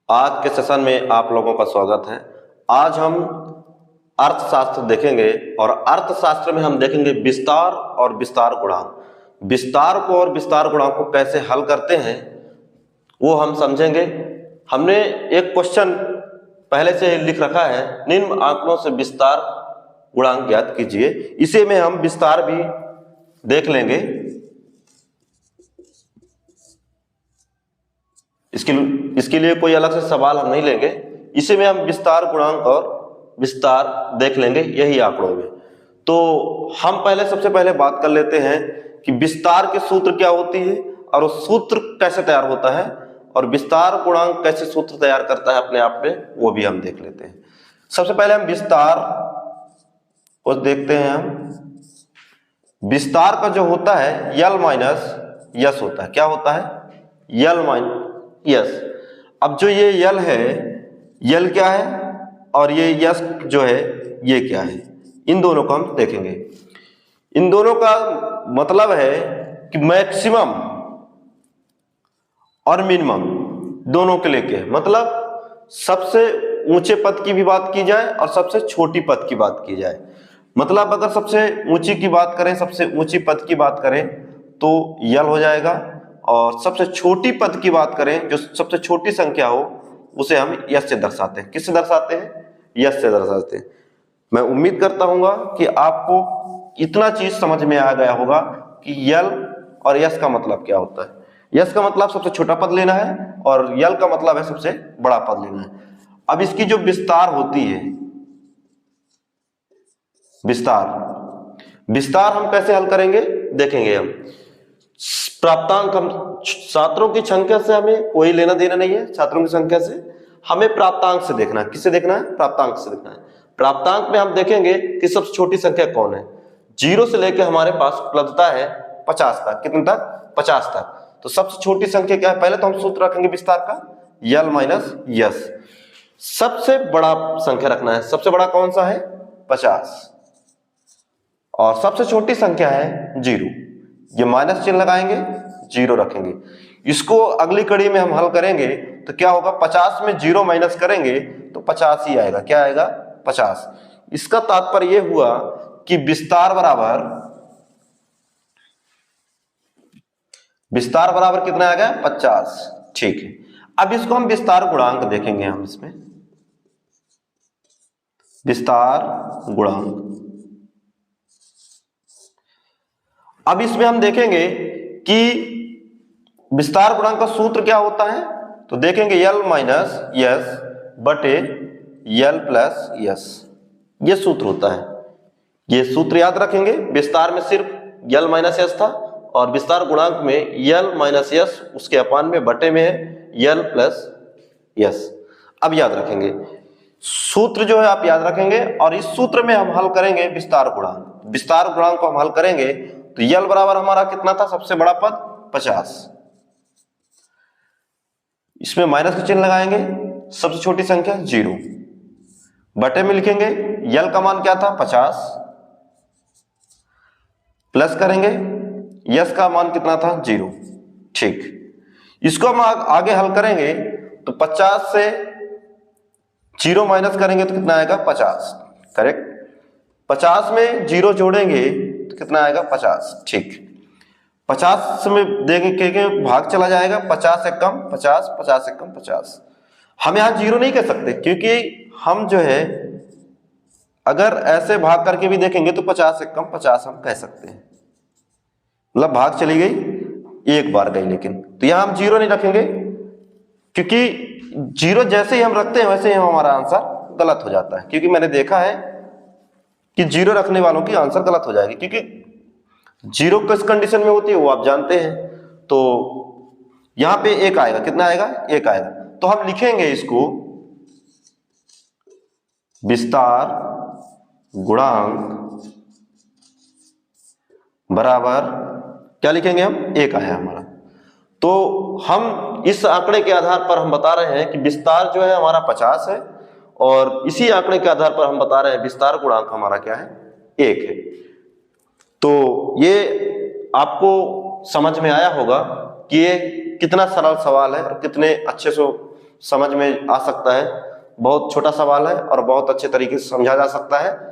आज के सेशन में आप लोगों का स्वागत है। आज हम अर्थशास्त्र देखेंगे और अर्थशास्त्र में हम देखेंगे विस्तार और विस्तार गुणांक। विस्तार को और विस्तार गुणांक को कैसे हल करते हैं वो हम समझेंगे। हमने एक क्वेश्चन पहले से ही लिख रखा है, निम्न आंकड़ों से विस्तार गुणांक ज्ञात कीजिए। इसे में हम विस्तार भी देख लेंगे। इसके लिए कोई अलग से सवाल हम नहीं लेंगे। इसी में हम विस्तार गुणांक और विस्तार देख लेंगे यही आंकड़ों में। तो हम सबसे पहले बात कर लेते हैं कि विस्तार के सूत्र क्या होती है और वो सूत्र कैसे तैयार होता है और विस्तार गुणांक कैसे सूत्र तैयार करता है अपने आप में, वो भी हम देख लेते हैं। सबसे पहले हम विस्तार को देखते हैं। हम विस्तार का जो होता है यल माइनस यस होता है। क्या होता है? यल माइनस यस। अब जो ये यल है, यल क्या है और ये यस जो है ये क्या है, इन दोनों को हम देखेंगे। इन दोनों का मतलब है कि मैक्सिमम और मिनिमम दोनों के लेके, मतलब सबसे ऊंचे पद की भी बात की जाए और सबसे छोटी पद की बात की जाए। मतलब अगर सबसे ऊंची की बात करें, सबसे ऊंची पद की बात करें तो यल हो जाएगा, और सबसे छोटी पद की बात करें, जो सबसे छोटी संख्या हो, उसे हम यस से दर्शाते हैं। किससे दर्शाते हैं? यस से दर्शाते हैं। मैं उम्मीद करता हूंगा कि आपको इतना चीज समझ में आ गया होगा कि यल और यस का मतलब क्या होता है। यस का मतलब सबसे छोटा पद लेना है और यल का मतलब है सबसे बड़ा पद लेना है। अब इसकी जो विस्तार होती है, विस्तार हम कैसे हल करेंगे देखेंगे हम। प्राप्तांक, हम छात्रों की संख्या से हमें कोई लेना देना नहीं है। छात्रों की संख्या से हमें प्राप्तांक से देखना है। किससे देखना है? प्राप्तांक से देखना है। प्राप्तांक में हम देखेंगे कि सबसे छोटी संख्या कौन है। 0 से लेकर हमारे पास उपलब्धता है 50 तक। कितने तक? 50 तक। तो सबसे छोटी संख्या क्या है? पहले तो हम सूत्र रखेंगे विस्तार का, यल माइनस यस। सबसे बड़ा संख्या रखना है। सबसे बड़ा कौन सा है? 50। और सबसे छोटी संख्या है 0। ये माइनस चिन्ह लगाएंगे, 0 रखेंगे। इसको अगली कड़ी में हम हल करेंगे तो क्या होगा? 50 में 0 माइनस करेंगे तो 50 ही आएगा। क्या आएगा? 50। इसका तात्पर्य यह हुआ कि विस्तार बराबर कितना आ गया? 50। ठीक है। अब इसको हम विस्तार गुणांक देखेंगे। हम इसमें विस्तार गुणांक, अब इसमें हम देखेंगे कि विस्तार गुणांक का सूत्र क्या होता है। तो देखेंगे यल माइनस यस बटे यल प्लस यस, ये सूत्र होता है। ये सूत्र याद रखेंगे। विस्तार में सिर्फ यल माइनस यस था और विस्तार गुणांक में यल माइनस यस उसके अपान में बटे में है यल प्लस यस। अब याद रखेंगे सूत्र जो है, आप याद रखेंगे और इस सूत्र में हम हल करेंगे विस्तार गुणांक। विस्तार गुणांक को हम हल करेंगे तो यल बराबर हमारा कितना था? सबसे बड़ा पद 50। इसमें माइनस का चिन्ह लगाएंगे, सबसे छोटी संख्या 0, बटे में लिखेंगे यल का मान क्या था? 50, प्लस करेंगे यस का मान कितना था? 0। ठीक। इसको हम आगे हल करेंगे तो 50 से 0 माइनस करेंगे तो कितना आएगा? 50। करेक्ट। 50 में 0 जोड़ेंगे तो कितना आएगा? 50। ठीक। 50 में देखेंगे भाग चला जाएगा, 50 से कम 50, 50 से कम 50। हम यहां 0 नहीं कह सकते क्योंकि हम जो है अगर ऐसे भाग करके भी देखेंगे तो 50 से कम 50 हम कह सकते हैं। मतलब भाग चली गई, एक बार गई, लेकिन तो यहां हम 0 नहीं रखेंगे क्योंकि 0 जैसे ही हम रखते हैं वैसे ही हमारा आंसर गलत हो जाता है। क्योंकि मैंने देखा है कि 0 रखने वालों की आंसर गलत हो जाएगी, क्योंकि 0 किस कंडीशन में होती है वो आप जानते हैं। तो यहां पे 1 आएगा। कितना आएगा? 1 आएगा। तो हम लिखेंगे इसको विस्तार गुणांक बराबर क्या लिखेंगे हम? 1 आया हमारा। तो हम इस आंकड़े के आधार पर हम बता रहे हैं कि विस्तार जो है हमारा 50 है और इसी आंकड़े के आधार पर हम बता रहे हैं विस्तार गुणांक हमारा क्या है? 1 है। तो ये आपको समझ में आया होगा कि ये कितना सरल सवाल है और कितने अच्छे से समझ में आ सकता है। बहुत छोटा सवाल है और बहुत अच्छे तरीके से समझा जा सकता है।